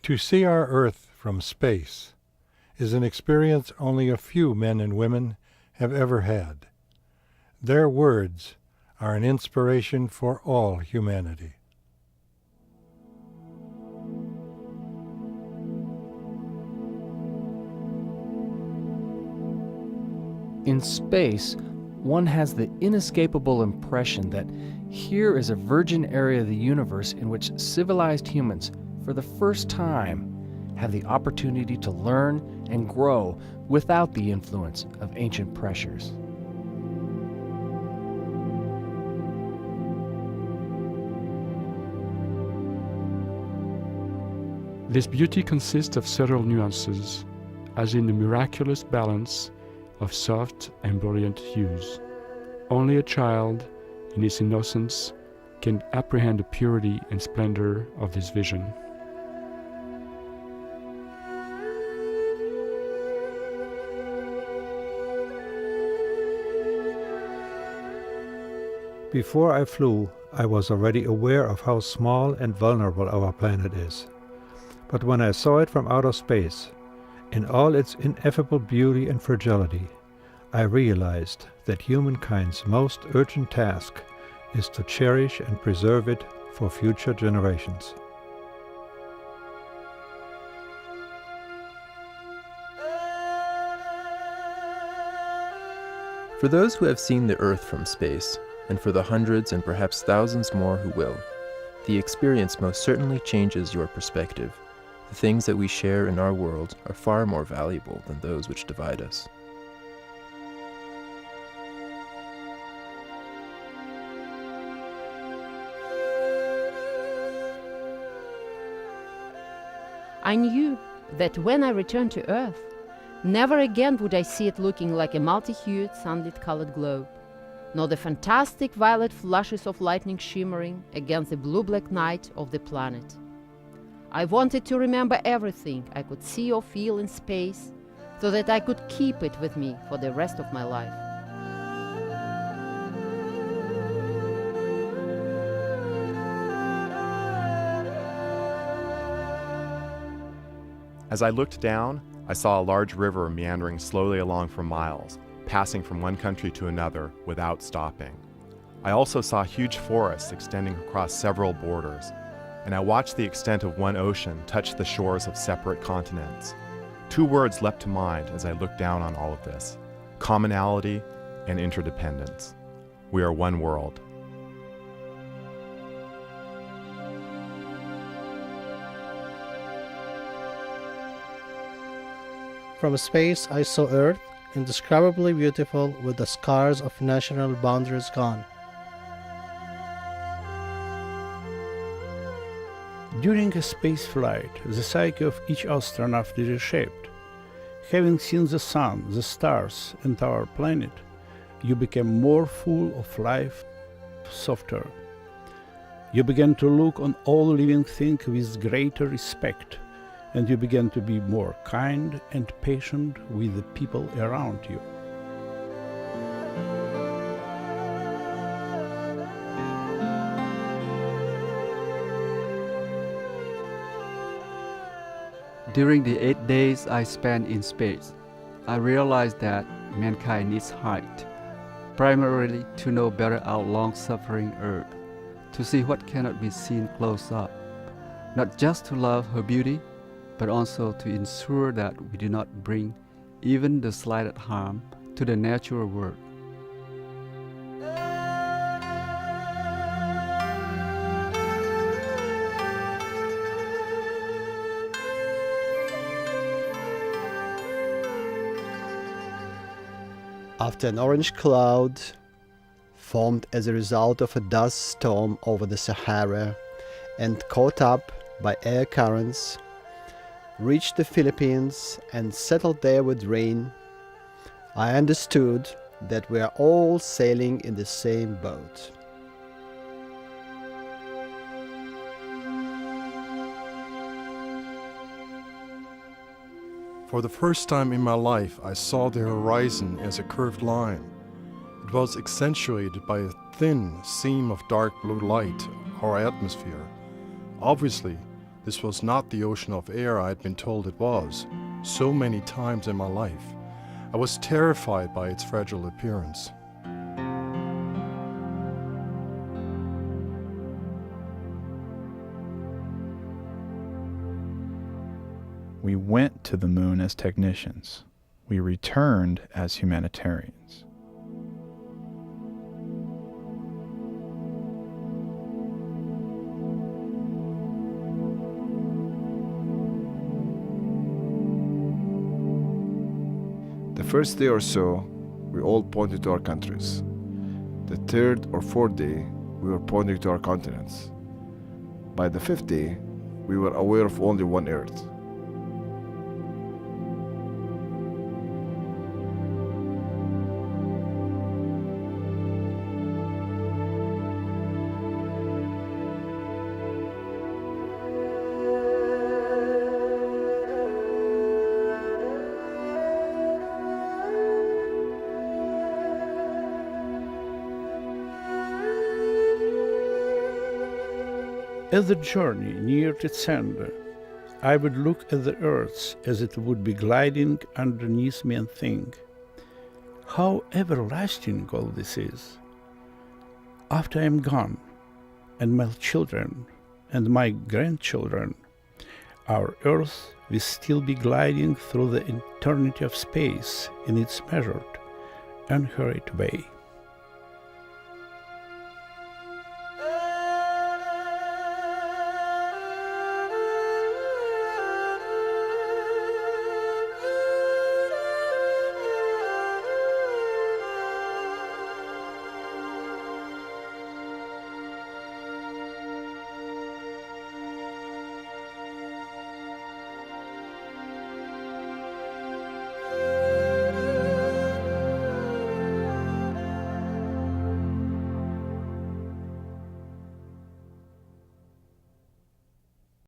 To see our Earth from space is an experience only a few men and women have ever had. Their words are an inspiration for all humanity. In space, one has the inescapable impression that here is a virgin area of the universe in which civilized humans, for the first time, have the opportunity to learn and grow without the influence of ancient pressures. This beauty consists of subtle nuances, as in the miraculous balance of soft and brilliant hues. Only a child, in his innocence, can apprehend the purity and splendor of this vision. Before I flew, I was already aware of how small and vulnerable our planet is. But when I saw it from outer space, in all its ineffable beauty and fragility, I realized that humankind's most urgent task is to cherish and preserve it for future generations. For those who have seen the Earth from space, and for the hundreds and perhaps thousands more who will, the experience most certainly changes your perspective. The things that we share in our world are far more valuable than those which divide us. I knew that when I returned to Earth, never again would I see it looking like a multi-hued, sunlit-colored globe, nor the fantastic violet flashes of lightning shimmering against the blue-black night of the planet. I wanted to remember everything I could see or feel in space, so that I could keep it with me for the rest of my life. As I looked down, I saw a large river meandering slowly along for miles, passing from one country to another without stopping. I also saw huge forests extending across several borders, and I watched the extent of one ocean touch the shores of separate continents. Two words leapt to mind as I looked down on all of this: commonality and interdependence. We are one world. From space, I saw Earth, indescribably beautiful with the scars of national boundaries gone. During a space flight, the psyche of each astronaut is reshaped. Having seen the sun, the stars, and our planet, you became more full of life, softer. You began to look on all living things with greater respect, and you began to be more kind and patient with the people around you. During the 8 days I spent in space, I realized that mankind needs height, primarily to know better our long-suffering Earth, to see what cannot be seen close up, not just to love her beauty, but also to ensure that we do not bring even the slightest harm to the natural world. After an orange cloud, formed as a result of a dust storm over the Sahara and caught up by air currents, reached the Philippines and settled there with rain, I understood that we are all sailing in the same boat. For the first time in my life, I saw the horizon as a curved line. It was accentuated by a thin seam of dark blue light, our atmosphere. Obviously, This was not the ocean of air I had been told it was, so many times in my life. I was terrified by its fragile appearance. We went to the moon as technicians. We returned as humanitarians. The first day or so, we all pointed to our countries. The third or fourth day, we were pointing to our continents. By the fifth day, we were aware of only one Earth. As the journey neared its end, I would look at the earth as it would be gliding underneath me and think, how everlasting all this is. After I am gone, and my children and my grandchildren, our earth will still be gliding through the eternity of space in its measured, unhurried way.